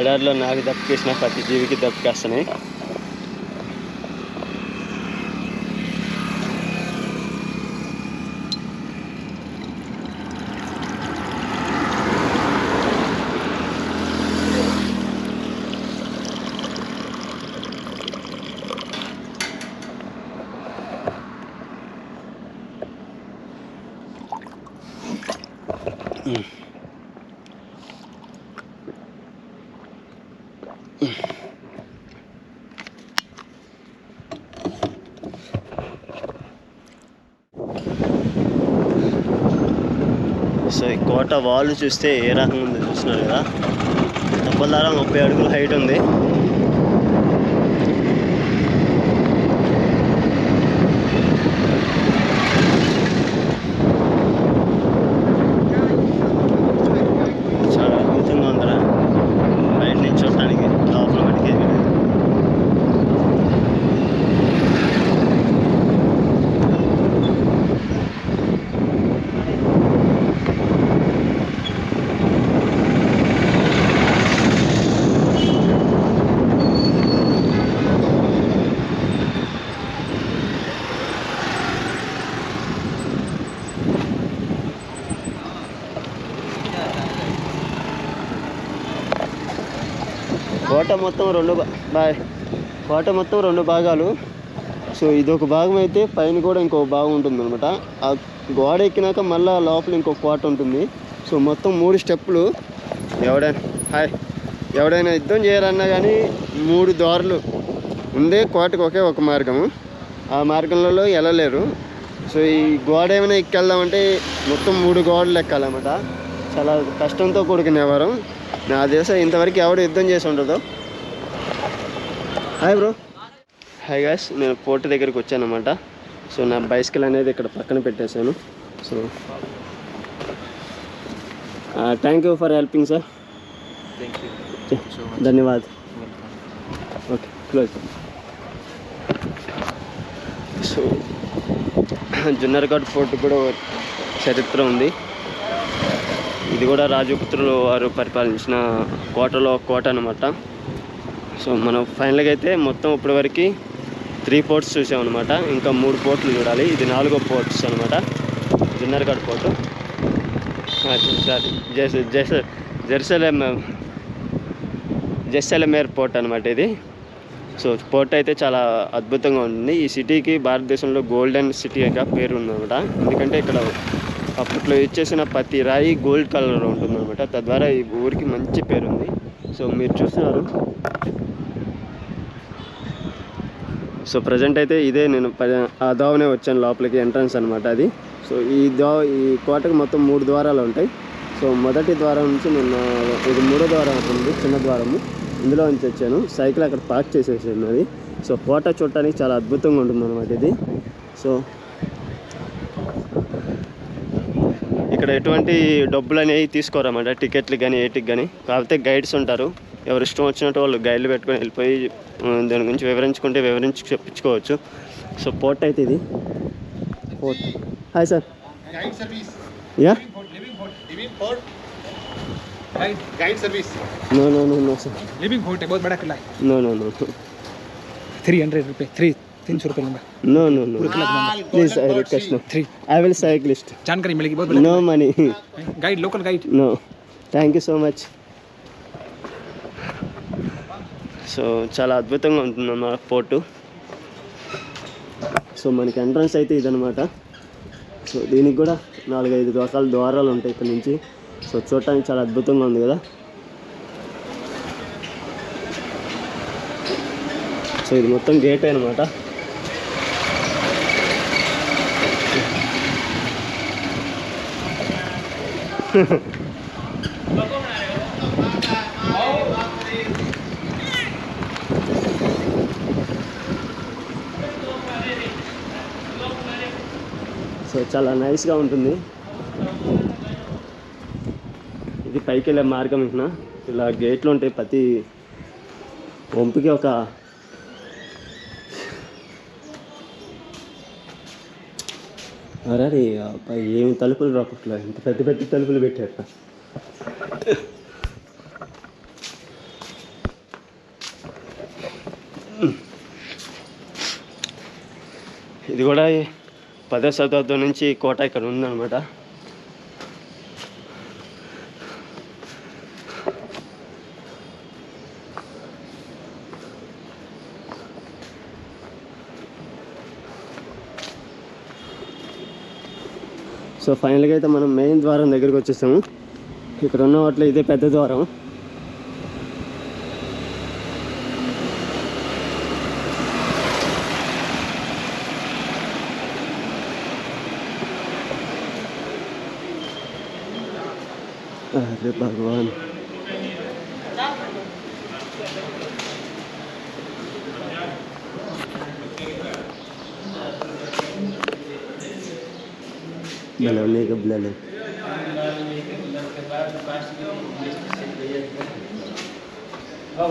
ఎడారిలో నాకు దప్పికేసిన ప్రతి జీవికి దప్పికేస్తున్నాయి. సో ఈ కోట వాల్ చూస్తే ఏ రకంగా ఉందో చూస్తున్నారు కదా. తప్పదారా 30 అడుగుల హైట్ ఉంది. చాలా అద్భుతంగా ఉందిరా బయట నుంచి చూడటానికి. లోపల మటుకే కోట మొత్తం రెండు భాగాలు. సో ఇదొక భాగం అయితే పైన కూడా ఇంకో భాగం ఉంటుంది అనమాట. ఆ గోడ ఎక్కినాక మళ్ళీ లోపల ఇంకో కోట ఉంటుంది. సో మొత్తం 3 స్టెప్పులు. ఎవడైనా యుద్ధం చేయాలన్నా కానీ 3 దారులు ఉండే కోటకు ఒకే ఒక మార్గము. ఆ మార్గంలో వెళ్ళలేరు. సో ఈ గోడ ఏమైనా ఎక్కెళ్దామంటే మొత్తం 3 గోడలు ఎక్కాలన్నమాట. చాలా కష్టంతో కూడుకునే వ్యవహారం. నా దేశం ఇంతవరకు ఎవడు యుద్ధం చేసి ఉండదు. Hi bro. హాయ్ గాయ్స్, నేను పోర్ట్ దగ్గరికి వచ్చాను అన్నమాట. సో నా బైసికల్ అనేది ఇక్కడ పక్కన పెట్టేశాను. So thank you for helping sir. ధన్యవాద్. Okay close. So Junnarghat fort కూడా చరిత్ర ఉంది. ఇది కూడా రాజపుత్రులు వారు పరిపాలించిన కోట అనమాట. సో మనం ఫైనల్గా అయితే మొత్తం ఇప్పటి వరకు 3 పోర్ట్స్ చూసామన్నమాట. ఇంకా 3 పోర్ట్లు చూడాలి. ఇది 4వ పోర్ట్స్ అనమాట. జున్నార్ఘాట్ పోర్టు, జైసల్మేర్ పోర్ట్ అనమాట ఇది. సో పోర్ట్ అయితే చాలా అద్భుతంగా ఉంటుంది. ఈ సిటీకి భారతదేశంలో గోల్డెన్ సిటీగా పేరు ఉందన్నమాట. ఎందుకంటే ఇక్కడ అప్పట్లో ఇచ్చేసిన ప్రతి రాయి గోల్డ్ కలర్లో ఉంటుందన్నమాట. తద్వారా ఈ ఊరికి మంచి పేరు ఉంది. సో మీరు చూస్తున్నారు. సో ప్రజెంట్ అయితే ఇదే నేను ఆ దోవనే వచ్చాను లోపలికి, ఎంట్రన్స్ అనమాట అది. సో ఈ కోటకు మొత్తం 3 ద్వారాలు ఉంటాయి. సో మొదటి ద్వారం నుంచి నేను ఇది 3వ ద్వారం ఉంటుంది, చిన్న ద్వారము. ఇందులో నుంచి వచ్చాను. సైకిల్ అక్కడ పార్క్ చేసేసాను అది. సో కోట చూడటానికి చాలా అద్భుతంగా ఉంటుంది అనమాట ఇది. సో ఇక్కడ ఎటువంటి డబ్బులు అనేవి తీసుకోరన్నమాట, టికెట్లు కానీ ఏటికి కానీ. కాకపోతే గైడ్స్ ఉంటారు. ఎవరు ఇష్టం వచ్చినట్టు వాళ్ళు గైడ్లు పెట్టుకొని వెళ్ళిపోయి దాని గురించి వివరించి చెప్పించుకోవచ్చు. సో పోర్ట్ అయితే ఇది port. Hi sir. Yeah guide service no sir. Living fort है, बहुत बड़ा किला है. नो 300 रुपये 300 रुपये लूँगा. No please I request. No 3 I will cyclist. जानकारी मिलेगी बहुत. No money. Guide local guide. No thank you so much. So చాలా అద్భుతంగా ఉంటుందన్నమాట పోర్టు. సో మనకి ఎంట్రన్స్ అయితే ఇదనమాట. సో దీనికి కూడా 4-5 రకాల ద్వారాలు ఉంటాయి ఇక్కడ నుంచి. సో చూడటానికి చాలా అద్భుతంగా ఉంది కదా. సో ఇది మొత్తం గేట్ అనమాట. సో చాలా నైస్గా ఉంటుంది. ఇది పైకి వెళ్ళే మార్గం. ఇలా గేట్లు ఉంటాయి. ప్రతి వంపుకి ఒక అరే ఏమి తలుపులు రాపట్లా, ఇంత పెద్ద తలుపులు పెట్టారు. ఇది కూడా 10వ శతాబ్దం నుంచి కోట ఇక్కడ ఉందన్నమాట. సో ఫైనల్గా అయితే మనం మెయిన్ ద్వారం దగ్గరికి వచ్చేసాము. ఇక్కడ ఉన్న వాటిలో ఇదే పెద్ద ద్వారం. అరే భగవాన్, बनाने का ब्लड है.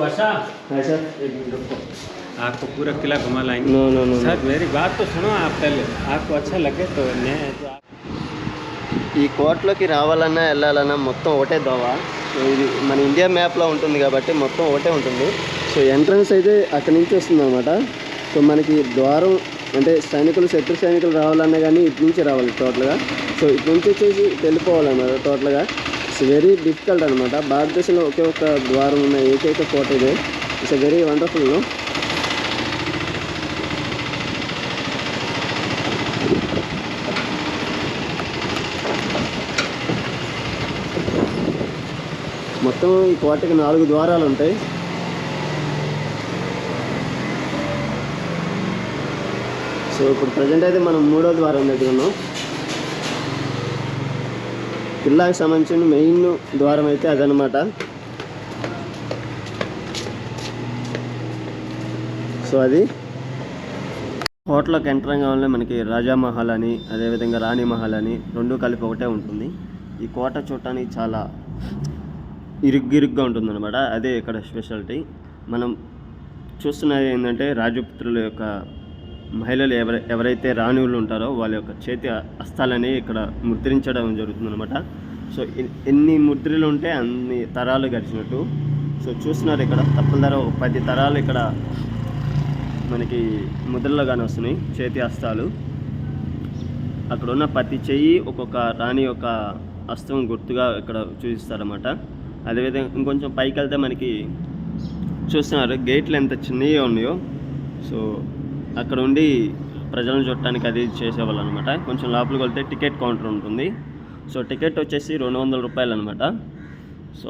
वर्षा हाँ सर, एक मिनट रुको. आपको पूरा किला घुमा लाएंगे. नो नो नो सर मेरी बात तो सुनो आप पहले. आपको अच्छा लगे तो ఈ కోటలోకి రావాలన్నా వెళ్ళాలన్నా మొత్తం ఒకటే దోవ. సో ఇది మన ఇండియా మ్యాప్లో ఉంటుంది కాబట్టి మొత్తం ఒకటే ఉంటుంది. సో ఎంట్రన్స్ అయితే అక్కడి నుంచి వస్తుంది అనమాట. సో మనకి ద్వారం అంటే శత్రు సైనికులు రావాలన్నా కానీ ఇటు నుంచి రావాలి టోటల్గా. సో ఇటు నుంచి వచ్చేసి వెళ్ళిపోవాలన్నమాట టోటల్గా. ఇట్స్ వెరీ డిఫికల్ట్ అనమాట. భారతదేశంలో ఒకే ఒక ద్వారం ఉన్న ఏకైక కోట ఇదే. It's very wonderful. మొత్తం ఈ కోటకి 4 ద్వారాలు ఉంటాయి. సో ఇప్పుడు ప్రజెంట్ అయితే మనం 3వ ద్వారం దగ్గర ఉన్నాం. కిల్లాకి సంబంధించిన మెయిన్ ద్వారం అయితే అదనమాట. సో అది కోటలోకి ఎంటర్ కావాలంటే మనకి రాజా మహల్ అని అదేవిధంగా రాణి మహల్ అని 2 కలిపి ఒకటే ఉంటుంది. ఈ కోట చూడటానికి చాలా ఇరుగ్గిరుగ్గా ఉంటుందన్నమాట. అదే ఇక్కడ స్పెషాలిటీ. మనం చూస్తున్నది ఏంటంటే రాజపుత్రుల యొక్క మహిళలు ఎవరైతే రాణువులు ఉంటారో వాళ్ళ యొక్క చేతి హస్తాలని ఇక్కడ ముద్రించడం జరుగుతుందన్నమాట. సో ఎన్ని ముద్రలు ఉంటే అన్ని తరాలు గడిచినట్టు. సో చూస్తున్నారు ఇక్కడ తప్పుల 10 తరాలు ఇక్కడ మనకి ముద్రలో కానీ వస్తున్నాయి చేతి హస్తాలు. అక్కడ ఉన్న ప్రతి చెయ్యి ఒక్కొక్క రాణి యొక్క హస్తం గుర్తుగా ఇక్కడ చూపిస్తారన్నమాట. అదేవిధంగా ఇంకొంచెం పైకి వెళ్తే మనకి చూస్తున్నారు గేట్లు ఎంత చిన్నగా ఉన్నాయో. సో అక్కడ ఉండి ప్రజలను చూడటానికి అది చేసేవాళ్ళు అనమాట. కొంచెం లోపలికి వెళ్తే టికెట్ కౌంటర్ ఉంటుంది. సో టికెట్ వచ్చేసి 200 రూపాయలు అనమాట. సో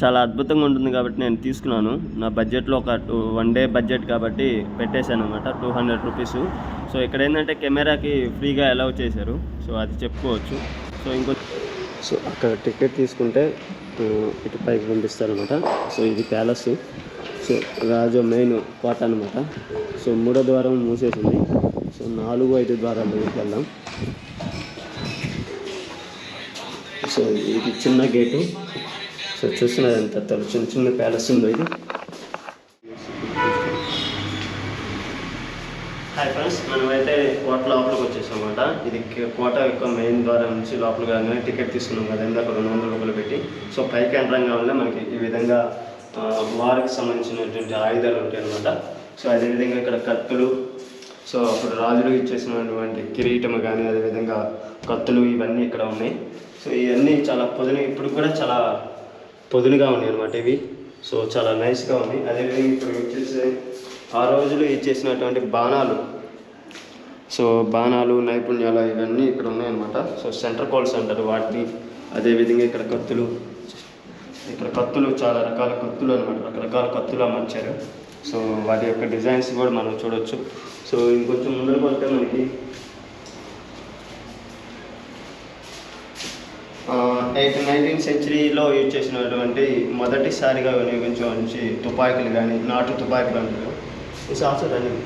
చాలా అద్భుతంగా ఉంటుంది కాబట్టి నేను తీసుకున్నాను. నా బడ్జెట్లో ఒక 1 డే బడ్జెట్ కాబట్టి పెట్టేశాను అనమాట 200 రూపీస్. సో ఇక్కడ ఏంటంటే కెమెరాకి ఫ్రీగా అలౌ చేశారు. సో అది చెప్పుకోవచ్చు. సో అక్కడ టికెట్ తీసుకుంటే ఇటు పైకి పంపిస్తారనమాట. సో ఇది ప్యాలెస్. సో రాజు మెయిన్ కోట అనమాట. సో 3వ ద్వారం మూసేసింది. సో 4, 5 ద్వారాలు వెళ్దాం. సో ఇది చిన్న గేటు. సో చూస్తున్నది ఎంత చిన్న ప్యాలెస్ ఉందో ఇది. హాయ్ ఫ్రెండ్స్, మనమైతే కోట లోపలికి వచ్చేసాం అనమాట. ఇది కోట యొక్క మెయిన్ ద్వారం నుంచి లోపలికి రాగానే టికెట్ తీసుకున్నాం కదా, ఇందాక 200 రూపాయలు పెట్టి. సో పైకి ఎంట్రం కావాలంటే మనకి ఈ విధంగా వారికి సంబంధించినటువంటి ఆయుధాలు ఉంటాయి అనమాట. సో అదేవిధంగా ఇక్కడ కత్తులు, సో అప్పుడు రాజులు ఇచ్చేసినటువంటి కిరీటం కానీ అదేవిధంగా కత్తులు ఇవన్నీ ఇక్కడ ఉన్నాయి. సో ఇవన్నీ చాలా ఇప్పుడు కూడా చాలా పొదునుగా ఉన్నాయి అనమాట ఇవి. సో చాలా నైస్గా ఉన్నాయి. అదేవిధంగా ఇప్పుడు వచ్చేసి ఆ రోజులు ఇచ్చేసినటువంటి బాణాలు, సో బాణాలు నైపుణ్యాలు ఇవన్నీ ఇక్కడ ఉన్నాయన్నమాట. సో సెంటర్ కోల్స్ అంటారు వాటిని. అదేవిధంగా ఇక్కడ కత్తులు చాలా రకాల కత్తులు అనమాట, రకరకాల కత్తులు అమర్చారు. సో వాటి యొక్క డిజైన్స్ కూడా మనం చూడవచ్చు. సో ఇంకొంచెం ముందరకు వస్తే మనకి 19th సెంచరీలో యూజ్ చేసినటువంటి మొదటిసారిగా వినియోగించే తుపాకులు కానీ నాటు తుపాకులు అంటారు. సో ఆల్సో రన్నింగ్,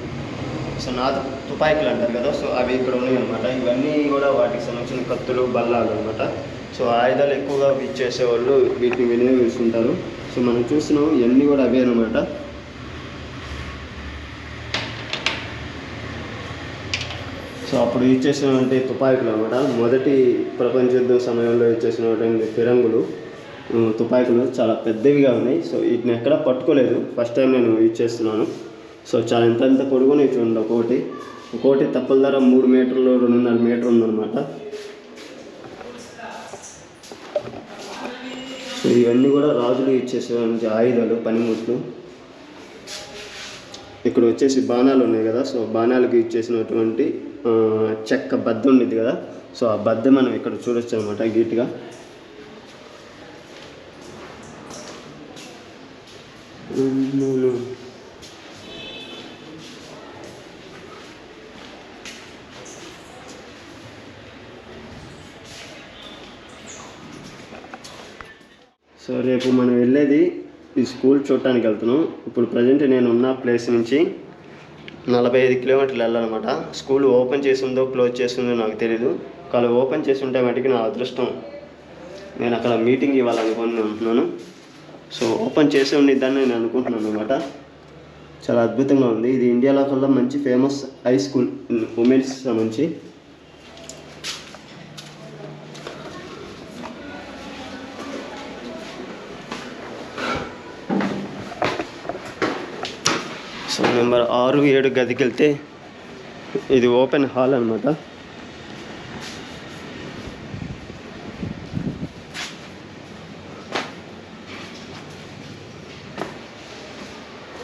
సో నాటు తుపాకులు అంటారు కదా. సో అవి ఇక్కడ ఉన్నాయి అనమాట. ఇవన్నీ కూడా వాటికి సంబంధించిన కత్తులు బల్లాలు అనమాట. సో ఆయుధాలు ఎక్కువగా యూజ్ చేసేవాళ్ళు వీటిని వినియోగిస్తుంటారు. సో మనం చూస్తున్నాం ఇవన్నీ కూడా అవే అనమాట. సో అప్పుడు యూజ్ చేసినటువంటి తుపాకులు అనమాట. మొదటి ప్రపంచ యుద్ధం సమయంలో యూజ్ చేసినటువంటి ఫిరంగులు. తుపాకులు చాలా పెద్దవిగా ఉన్నాయి. సో వీటిని ఎక్కడా పట్టుకోలేదు, ఫస్ట్ టైం నేను యూజ్ చేస్తున్నాను. సో చాలా ఎంత పొడుగునే చూడండి. ఒక్కొక్కటి తప్పల ధర 3 మీటర్లు 2.5 మీటర్ ఉందన్నమాట. సో ఇవన్నీ కూడా రాజులు యూజ్ చేసేటువంటి ఆయుధాలు, పనిముట్లు. ఇక్కడ వచ్చేసి బాణాలు ఉన్నాయి కదా, సో బాణాలకు యూజ్ చేసినటువంటి చెక్క బద్ద ఉండేది కదా, సో ఆ బద్ద మనం ఇక్కడ చూడొచ్చు అనమాట గట్టిగా. సో రేపు మనం వెళ్ళేది ఈ స్కూల్ చూడటానికి వెళ్తున్నాం. ఇప్పుడు ప్రజెంట్ నేను ఉన్న ప్లేస్ నుంచి 45 కిలోమీటర్లు వెళ్ళాలన్నమాట. స్కూల్ ఓపెన్ చేసిందో క్లోజ్ చేసిందో నాకు తెలీదు. ఒకవేళ ఓపెన్ చేసి ఉంటే మటుకు నా అదృష్టం, నేను అక్కడ మీటింగ్ ఇవ్వాలనుకుంటున్నాను. సో ఓపెన్ చేసి ఉండిద్దని నేను అనుకుంటున్నాను అనమాట. చాలా అద్భుతంగా ఉంది. ఇది ఇండియాలో కల్లా మంచి ఫేమస్ హై స్కూల్ ఉమెన్స్ సంబంధించి. సో నెంబర్ 6, 7 గదికి వెళ్తే ఇది ఓపెన్ హాల్ అనమాట.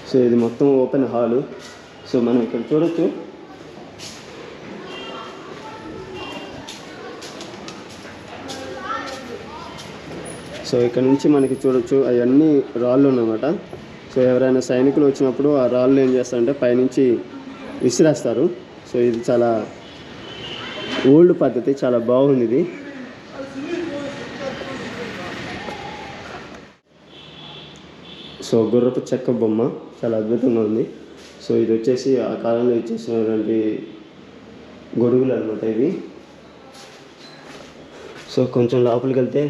సో ఇది మొత్తం ఓపెన్ హాలు. సో మనం ఇక్కడ చూడొచ్చు. సో ఇక్కడ నుంచి మనకి చూడొచ్చు అవన్నీ రాళ్ళు ఉన్నమాట. సో ఎవరైనా సైనికులు వచ్చినప్పుడు ఆ రాళ్ళు ఏం చేస్తారంటే పైనుంచి విసిరేస్తారు. సో ఇది చాలా ఓల్డ్ పద్ధతి, చాలా బాగుంది ఇది. సో గుర్రపు చెక్క బొమ్మ చాలా అద్భుతంగా ఉంది. సో ఇది వచ్చేసి ఆ కాలంలో ఇచ్చేసినటువంటి గొడుగులు అనమాట ఇవి. సో కొంచెం లోపలికి వెళ్తే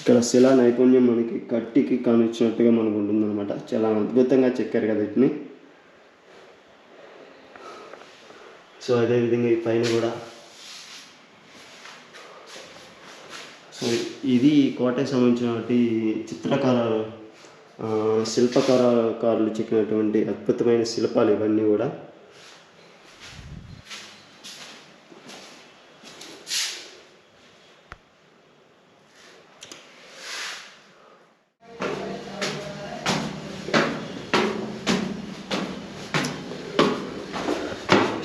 ఇక్కడ శిలా నైపుణ్యం మనకి కట్టికి కానిచ్చినట్టుగా మనకు ఉంటుందన్నమాట. చాలా అద్భుతంగా చెక్కారు కదా వీటిని. సో అదేవిధంగా ఈ పైన కూడా. సో ఇది కోటకి సంబంధించినటువంటి శిల్పకారులు చెక్కినటువంటి అద్భుతమైన శిల్పాలు ఇవన్నీ కూడా.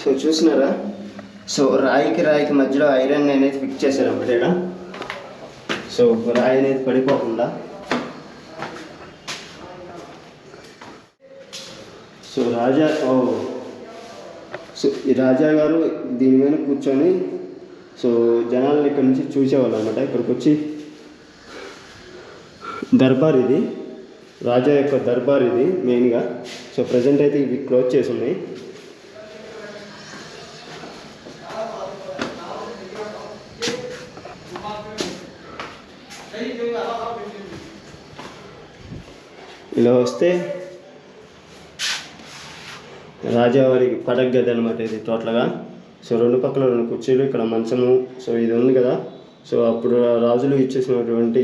సో చూసినారా, సో రాయికి మధ్యలో ఐరన్ అనేది ఫిక్స్ చేశారు అన్నమాట ఇక్కడ. సో రాయి అనేది పడిపోకుండా. సో ఈ రాజా గారు దీని మీద కూర్చొని సో జనాలను ఇక్కడ నుంచి చూసేవాళ్ళు అనమాట. ఇక్కడికి వచ్చి దర్బార్, ఇది రాజా యొక్క దర్బార్ ఇది మెయిన్గా. సో ప్రజెంట్ అయితే ఇవి క్లోజ్ చేసి ఉన్నాయి. ఇలా వస్తే రాజావారి పడక గది అనమాట ఇది టోటల్గా. సో 2 పక్కల 2 కుర్చీలు, ఇక్కడ మంచము. సో ఇది ఉంది కదా, సో అప్పుడు రాజులు ఇచ్చేసినటువంటి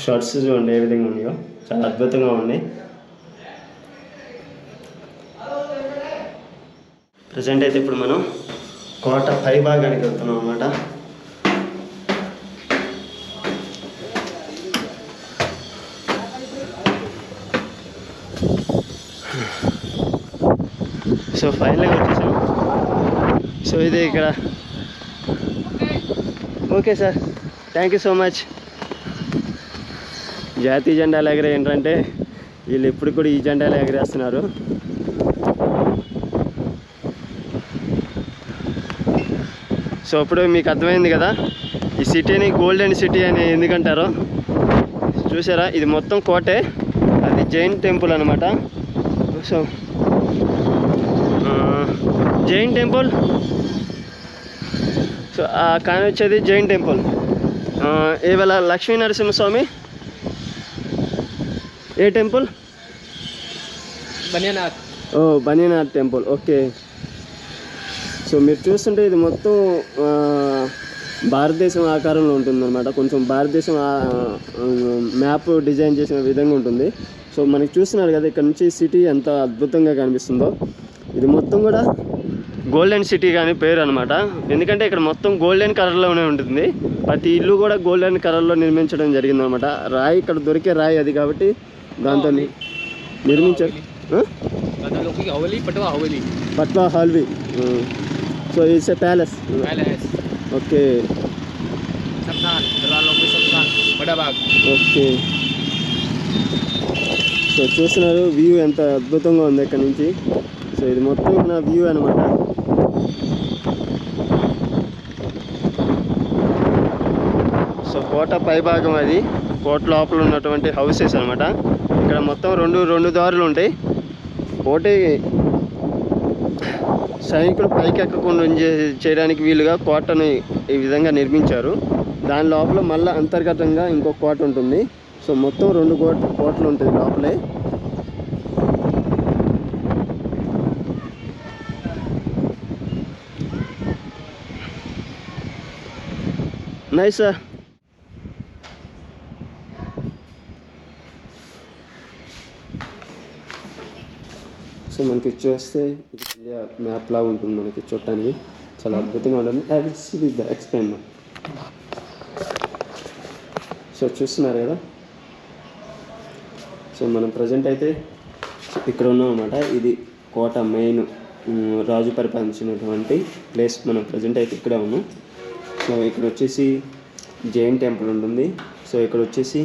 షర్ట్స్ చూడండి ఏ విధంగా ఉన్నాయో, చాలా అద్భుతంగా ఉన్నాయి. ప్రజెంట్ అయితే ఇప్పుడు మనం కోట పై భాగానికి వెళ్తున్నాం అన్నమాట. సో ఫైనల్గా వచ్చేసాం. సో ఇది ఇక్కడ. Okay sir, thank you so much. జాతీయ జెండాలు ఎగరే ఏంటంటే వీళ్ళు ఎప్పుడు కూడా ఈ జెండాలు ఎగరేస్తున్నారు. సో ఇప్పుడు మీకు అర్థమైంది కదా ఈ సిటీని గోల్డెన్ సిటీ అని ఎందుకంటారో. చూసారా, ఇది మొత్తం కోటే, అది జైన్ టెంపుల్ అనమాట. So Jain temple. సో కానీ వచ్చేది జైన్ టెంపుల్. ఇవాళ లక్ష్మీ నరసింహస్వామి ఏ టెంపుల్? బనియానాథ్. ఓ బనియానాథ్ టెంపుల్. ఓకే. సో మీరు చూస్తుంటే ఇది మొత్తం భారతదేశం ఆకారంలో ఉంటుందన్నమాట. కొంచెం భారతదేశం మ్యాప్ డిజైన్ చేసిన విధంగా ఉంటుంది. సో మనకి చూస్తున్నారు కదా ఇక్కడ నుంచి సిటీ ఎంత అద్భుతంగా కనిపిస్తుందో. ఇది మొత్తం కూడా గోల్డెన్ సిటీ కానీ పేరు అనమాట. ఎందుకంటే ఇక్కడ మొత్తం గోల్డెన్ కలర్లోనే ఉంటుంది. ప్రతి ఇల్లు కూడా గోల్డెన్ కలర్లో నిర్మించడం జరిగిందనమాట. రాయి ఇక్కడ దొరికే రాయి అది కాబట్టి దాంతో నిర్మించారు. Patwa Haveli. So it's a palace. Okay okay. So చూస్తున్నారు వ్యూ ఎంత అద్భుతంగా ఉంది ఇక్కడ నుంచి. సో ఇది మొత్తం నా వ్యూ అనమాట. సో కోట పైభాగం అది. కోట లోపల ఉన్నటువంటి హౌసెస్ అనమాట. ఇక్కడ మొత్తం రెండు దారులు ఉంటాయి. ఒకటి సైనికులు పైకి ఎక్కకుండా చేయడానికి వీలుగా కోటని ఈ విధంగా నిర్మించారు. దాని లోపల మళ్ళీ అంతర్గతంగా ఇంకో కోట ఉంటుంది. సో మొత్తం 2 కోటలు ఉంటుంది లోపలే. నైస్. సో మనకి చూస్తే మ్యాప్ లాగా ఉంటుంది మనకి చూడటానికి. చాలా అద్భుతంగా ఉంటుంది. ఎక్స్ప్లెయిన్. సో చూస్తున్నారు కదా. సో మనం ప్రజెంట్ అయితే ఇక్కడ ఉన్నాం అన్నమాట. ఇది కోట మెయిన్ రాజు పరిపాలించినటువంటి ప్లేస్. మనం ప్రజెంట్ అయితే ఇక్కడే ఉన్నాం. సో ఇక్కడ వచ్చేసి జైన్ టెంపుల్ ఉంటుంది. సో ఇక్కడ వచ్చేసి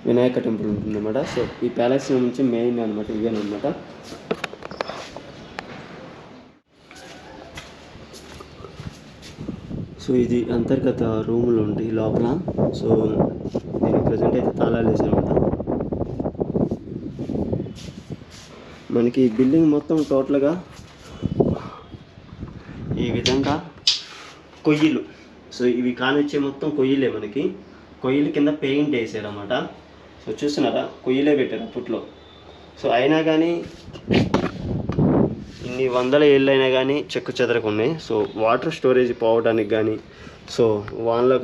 వినాయక టెంపుల్ ఉంటుంది అన్నమాట. సో ఈ ప్యాలెస్ నుంచి మెయిన్ అనమాట ఇవేనమాట. సో ఇది అంతర్గత రూములు ఉంటాయి లోపల. సో దీనికి ప్రజెంట్ అయితే తాళాలు వేసానమాట. మనకి ఈ బిల్డింగ్ మొత్తం టోటల్గా ఈ విధంగా కొయ్యలు. సో ఇవి కానిచ్చే మొత్తం కొయ్యలే. మనకి కొయ్యల కింద పెయింట్ వేసారు అన్నమాట. సో చూస్తున్నారా కొయ్యలే పెట్టారు అప్పట్లో. సో అయినా కానీ ఇన్ని వందల ఏళ్ళు అయినా కానీ చెక్కు చెదరకున్నాయి. సో వాటర్ స్టోరేజ్ పోవడానికి కానీ, సో వానలో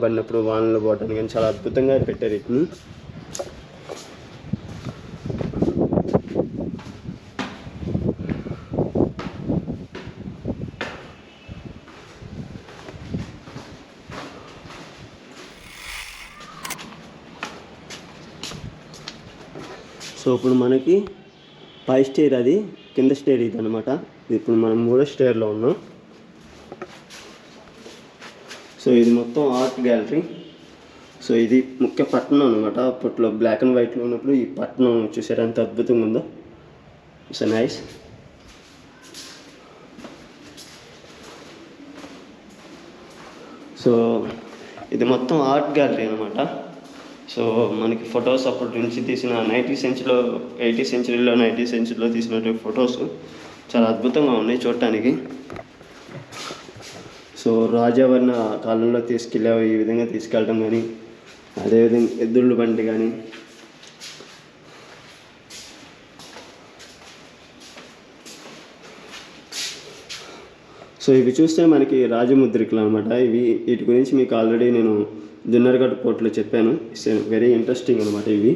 పడినప్పుడు వానలో పోవడానికి కానీ చాలా అద్భుతంగా పెట్టారు వీటిని. సో ఇప్పుడు మనకి పై స్టేర్ అది, కింద స్టేర్ ఇది అనమాట. ఇప్పుడు మనం 3వ స్టేర్లో ఉన్నాం. సో ఇది మొత్తం ఆర్ట్ గ్యాలరీ. సో ఇది ముఖ్య పట్టణం అనమాట. అప్పట్లో బ్లాక్ అండ్ వైట్లో ఉన్నప్పుడు ఈ పట్టణం చూసారు ఎంత అద్భుతంగా ఉందో. So nice. సో ఇది మొత్తం ఆర్ట్ గ్యాలరీ అనమాట. సో మనకి ఫొటోస్ అప్పటి నుంచి తీసిన 90th సెంచరీలో 80th సెంచరీలో తీసినటువంటి ఫొటోస్ చాలా అద్భుతంగా ఉన్నాయి చూడటానికి. సో రాజావర్ణ కాలంలో ఈ విధంగా తీసుకెళ్ళడం కానీ, అదేవిధంగా ఎద్దుళ్ళ బండి కానీ, సో ఇవి చూస్తే మనకి రాజముద్రికలు అనమాట. వీటి గురించి మీకు ఆల్రెడీ నేను జున్నార్ఘడ్ పోర్ట్లో చెప్పాను. ఇట్స్ వెరీ ఇంట్రెస్టింగ్ అనమాట ఇవి.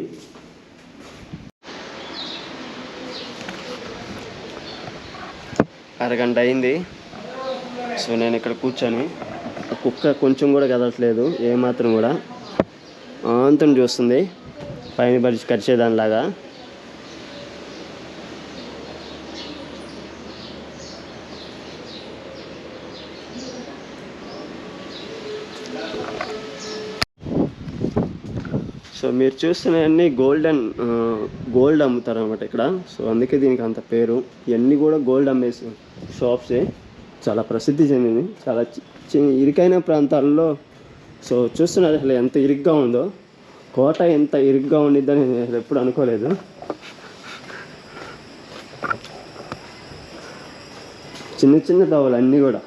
అరగంట అయింది. సో నేను ఇక్కడ కూర్చొని కుక్క కొంచెం కూడా కదలట్లేదు ఏమాత్రం కూడా. అంతం చూస్తుంది పైన పరిచి కరిచేదానిలాగా. సో మీరు చూస్తున్నవన్నీ గోల్డ్ అమ్ముతారు అనమాట ఇక్కడ. సో అందుకే దీనికి అంత పేరు. ఇవన్నీ కూడా గోల్డ్ అమ్మేసి షాప్సే. చాలా ప్రసిద్ధి చెందింది. చాలా ఇరుకైన ప్రాంతాల్లో. సో చూస్తున్నారు అసలు ఎంత ఇరుగ్గా ఉందో. కోట ఎంత ఇరుగ్గా ఉండిద్దని నేను ఎప్పుడు అనుకోలేదు. చిన్న చిన్న దోవలు అన్నీ కూడా.